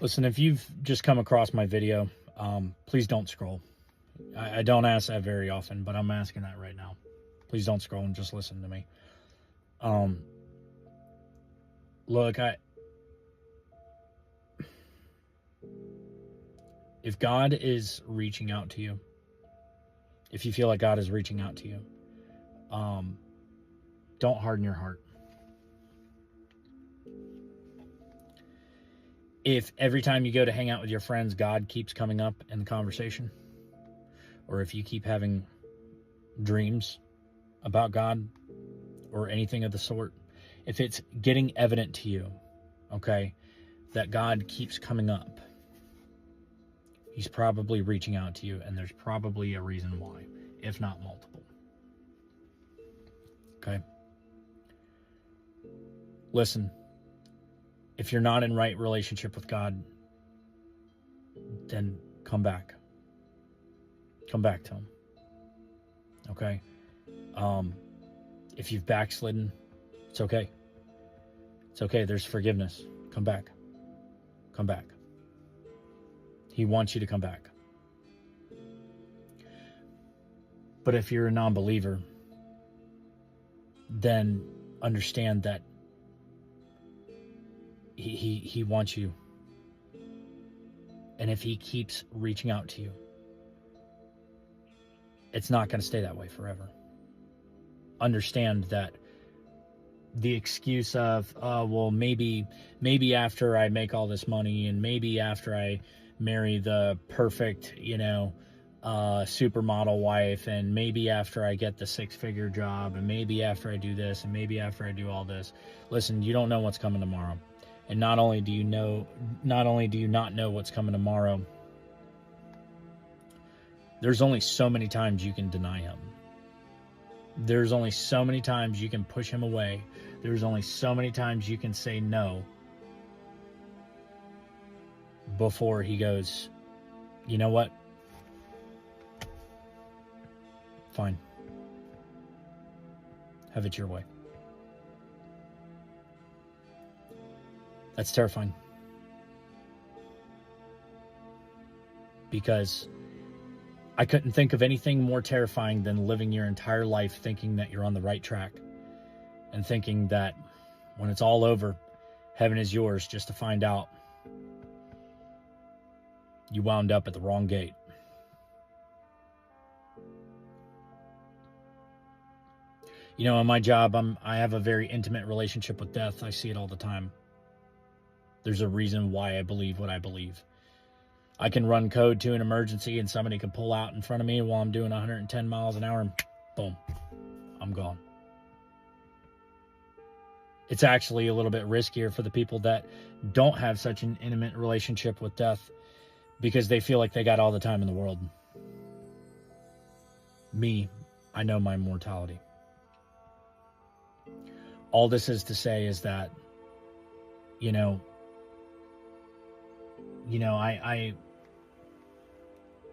Listen, if you've just come across my video, please don't scroll. I don't ask that very often, but I'm asking that right now. Please don't scroll and just listen to me. Look, if God is reaching out to you, if you feel like God is reaching out to you, don't harden your heart. If every time you go to hang out with your friends, God keeps coming up in the conversation, or if you keep having dreams about God or anything of the sort, if it's getting evident to you, okay, that God keeps coming up, He's probably reaching out to you, and there's probably a reason why, if not multiple. Okay? Listen, if you're not in right relationship with God, then come back. Come back to Him. Okay? If you've backslidden, it's okay. It's okay. There's forgiveness. Come back. Come back. He wants you to come back. But if you're a non-believer, then understand that he wants you. And if He keeps reaching out to you, it's not going to stay that way forever. Understand that the excuse of, well, maybe after I make all this money, and maybe after I marry the perfect, supermodel wife, and maybe after I get the 6-figure job, and maybe after I do this, and maybe after I do all this. Listen, you don't know what's coming tomorrow. And not only do you not know what's coming tomorrow, there's only so many times you can deny Him. There's only so many times you can push Him away. There's only so many times you can say no before He goes, you know what? Fine. Have it your way. That's terrifying. Because I couldn't think of anything more terrifying than living your entire life thinking that you're on the right track, and thinking that when it's all over, heaven is yours, just to find out you wound up at the wrong gate. In my job, I have a very intimate relationship with death. I see it all the time. There's a reason why I believe what I believe. I can run code to an emergency, and somebody can pull out in front of me while I'm doing 110 miles an hour, and boom, I'm gone. It's actually a little bit riskier for the people that don't have such an intimate relationship with death, because they feel like they got all the time in the world. Me, I know my mortality. All this is to say is that,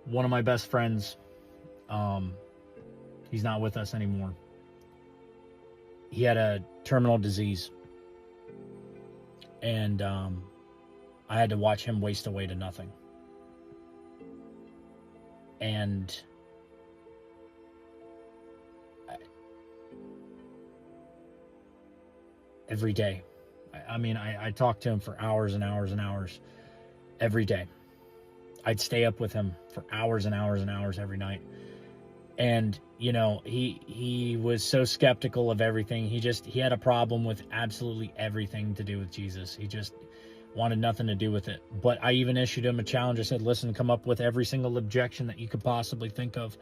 one of my best friends, he's not with us anymore. He had a terminal disease, and I had to watch him waste away to nothing. And every day, I talked to him for hours and hours and hours every day. I'd stay up with him for hours and hours and hours every night. And, he was so skeptical of everything. He had a problem with absolutely everything to do with Jesus. He just wanted nothing to do with it. But I even issued him a challenge. I said, listen, come up with every single objection that you could possibly think of.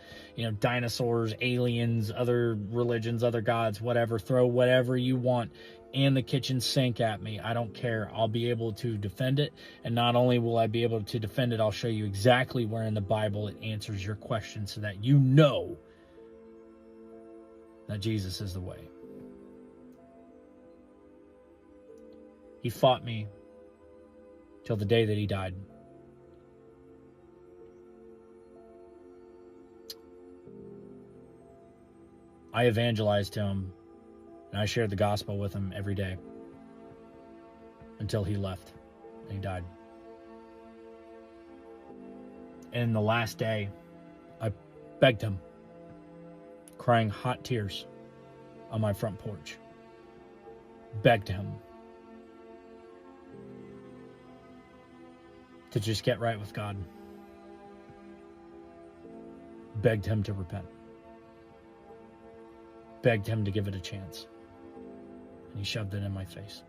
Dinosaurs, aliens, other religions, other gods, whatever. Throw whatever you want and the kitchen sink at me. I don't care. I'll be able to defend it. And not only will I be able to defend it, I'll show you exactly where in the Bible it answers your question, so that you know that Jesus is the way. He fought me till the day that he died. I evangelized to him, and I shared the gospel with him every day until he left and he died. And the last day, I begged him, crying hot tears on my front porch. Begged him to just get right with God. Begged him to repent. Begged him to give it a chance. And he shoved it in my face.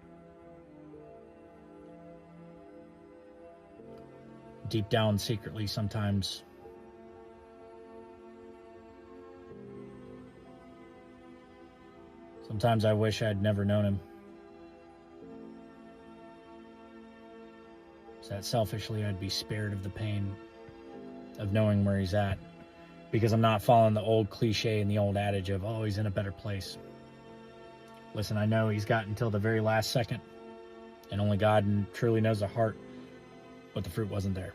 Deep down, secretly, sometimes I wish I'd never known him. So that selfishly I'd be spared of the pain of knowing where he's at. Because I'm not following the old cliche and the old adage of, oh, he's in a better place. Listen, I know he's got until the very last second. And only God truly knows the heart. But the fruit wasn't there.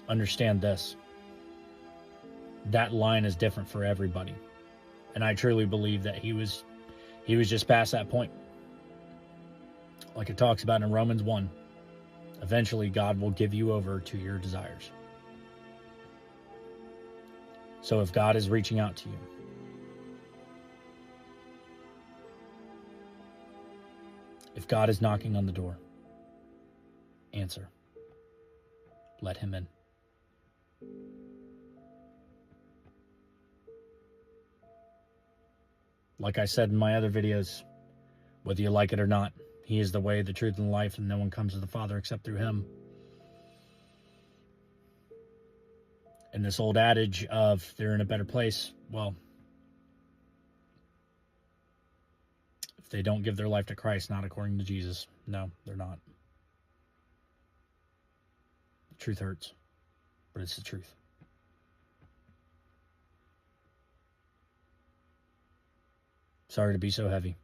Understand this. That line is different for everybody. And I truly believe that he was just past that point. Like it talks about in Romans 1. Eventually, God will give you over to your desires. So if God is reaching out to you, if God is knocking on the door, answer. Let him in. Like I said in my other videos, whether you like it or not, he is the way, the truth, and the life, and no one comes to the Father except through him. And this old adage of they're in a better place, well, if they don't give their life to Christ, not according to Jesus, no, they're not. The truth hurts, but it's the truth. Sorry to be so heavy.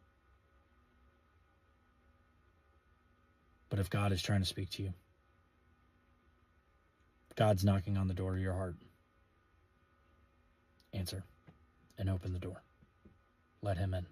But if God is trying to speak to you, God's knocking on the door of your heart, answer and open the door. Let him in.